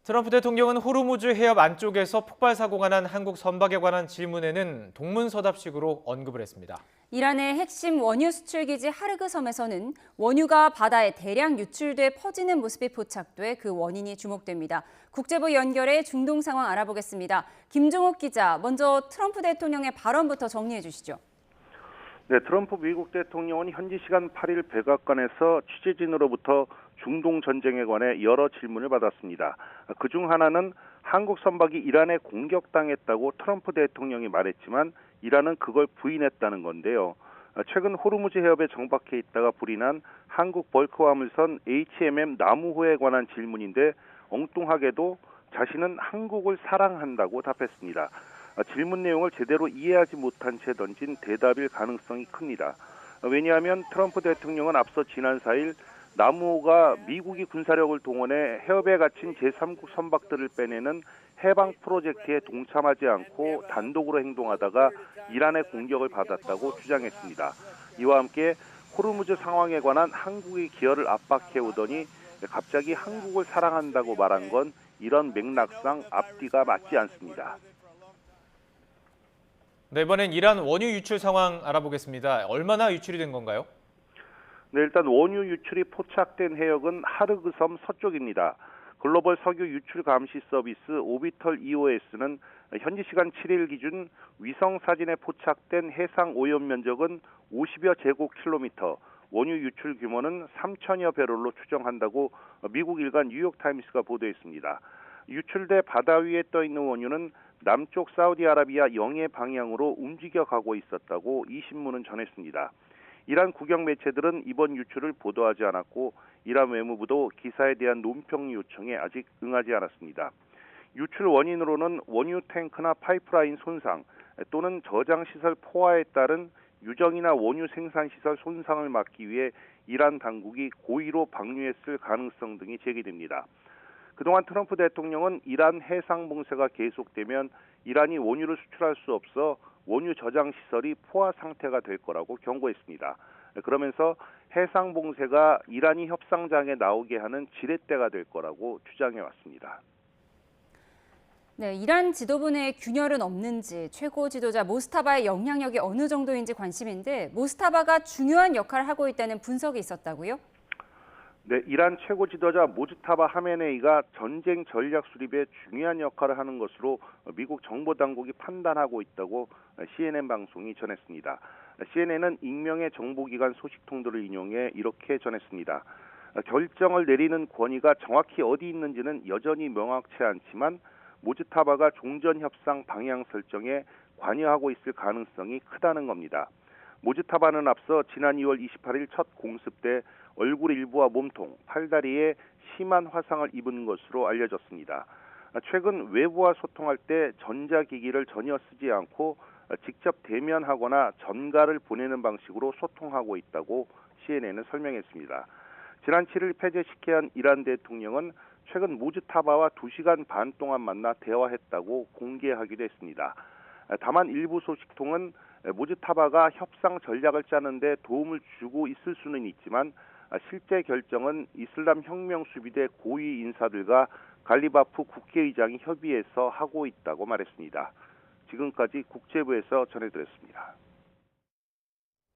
트럼프 대통령은 호르무즈 해협 안쪽에서 폭발 사고가 난 한국 선박에 관한 질문에는 동문서답식으로 언급을 했습니다. 이란의 핵심 원유 수출 기지 하르그 섬에서는 원유가 바다에 대량 유출돼 퍼지는 모습이 포착돼 그 원인이 주목됩니다. 국제부 연결해 중동 상황 알아보겠습니다. 김종욱 기자, 먼저 트럼프 대통령의 발언부터 정리해 주시죠. 네, 트럼프 미국 대통령은 현지 시간 8일 백악관에서 취재진으로부터 중동 전쟁에 관해 여러 질문을 받았습니다. 그중 하나는 한국 선박이 이란에 공격당했다고 트럼프 대통령이 말했지만 이란은 그걸 부인했다는 건데요. 최근 호르무즈 해협에 정박해 있다가 불이 난 한국 벌크 화물선 HMM 나무호에 관한 질문인데 엉뚱하게도 자신은 한국을 사랑한다고 답했습니다. 질문 내용을 제대로 이해하지 못한 채 던진 대답일 가능성이 큽니다. 왜냐하면 트럼프 대통령은 앞서 지난 4일 나무호가 미국이 군사력을 동원해 해협에 갇힌 제3국 선박들을 빼내는 해방 프로젝트에 동참하지 않고 단독으로 행동하다가 이란의 공격을 받았다고 주장했습니다. 이와 함께 호르무즈 상황에 관한 한국의 기여를 압박해오더니 갑자기 한국을 사랑한다고 말한 건 이런 맥락상 앞뒤가 맞지 않습니다. 네, 이번엔 이란 원유 유출 상황 알아보겠습니다. 얼마나 유출이 된 건가요? 네, 일단 원유 유출이 포착된 해역은 하르그 섬 서쪽입니다. 글로벌 석유 유출 감시 서비스 오비털 EOS는 현지 시간 7일 기준 위성 사진에 포착된 해상 오염 면적은 50여 제곱킬로미터, 원유 유출 규모는 3천여 배럴로 추정한다고 미국 일간 뉴욕타임스가 보도했습니다. 유출돼 바다 위에 떠 있는 원유는 남쪽 사우디아라비아 영해 방향으로 움직여 가고 있었다고 이 신문은 전했습니다. 이란 국영 매체들은 이번 유출을 보도하지 않았고 이란 외무부도 기사에 대한 논평 요청에 아직 응하지 않았습니다. 유출 원인으로는 원유 탱크나 파이프라인 손상 또는 저장시설 포화에 따른 유정이나 원유 생산시설 손상을 막기 위해 이란 당국이 고의로 방류했을 가능성 등이 제기됩니다. 그동안 트럼프 대통령은 이란 해상 봉쇄가 계속되면 이란이 원유를 수출할 수 없어 원유 저장 시설이 포화 상태가 될 거라고 경고했습니다. 그러면서 해상 봉쇄가 이란이 협상장에 나오게 하는 지렛대가 될 거라고 주장해 왔습니다. 네, 이란 지도부 내 균열은 없는지, 최고 지도자 모스타바의 영향력이 어느 정도인지 관심인데 모스타바가 중요한 역할을 하고 있다는 분석이 있었다고요? 네, 이란 최고 지도자 모즈타바 하메네이가 전쟁 전략 수립에 중요한 역할을 하는 것으로 미국 정보 당국이 판단하고 있다고 CNN 방송이 전했습니다. CNN은 익명의 정보기관 소식통들을 인용해 이렇게 전했습니다. 결정을 내리는 권위가 정확히 어디 있는지는 여전히 명확치 않지만 모즈타바가 종전협상 방향 설정에 관여하고 있을 가능성이 크다는 겁니다. 모즈타바는 앞서 지난 2월 28일 첫 공습 때 얼굴 일부와 몸통, 팔다리에 심한 화상을 입은 것으로 알려졌습니다. 최근 외부와 소통할 때 전자기기를 전혀 쓰지 않고 직접 대면하거나 전가를 보내는 방식으로 소통하고 있다고 CNN은 설명했습니다. 지난 7일 폐쇄시켜야 한 이란 대통령은 최근 모즈타바와 2시간 반 동안 만나 대화했다고 공개하기도 했습니다. 다만 일부 소식통은 모즈타바가 협상 전략을 짜는 데 도움을 주고 있을 수는 있지만 실제 결정은 이슬람 혁명 수비대 고위 인사들과 갈리바프 국회의장이 협의해서 하고 있다고 말했습니다. 지금까지 국제부에서 전해드렸습니다.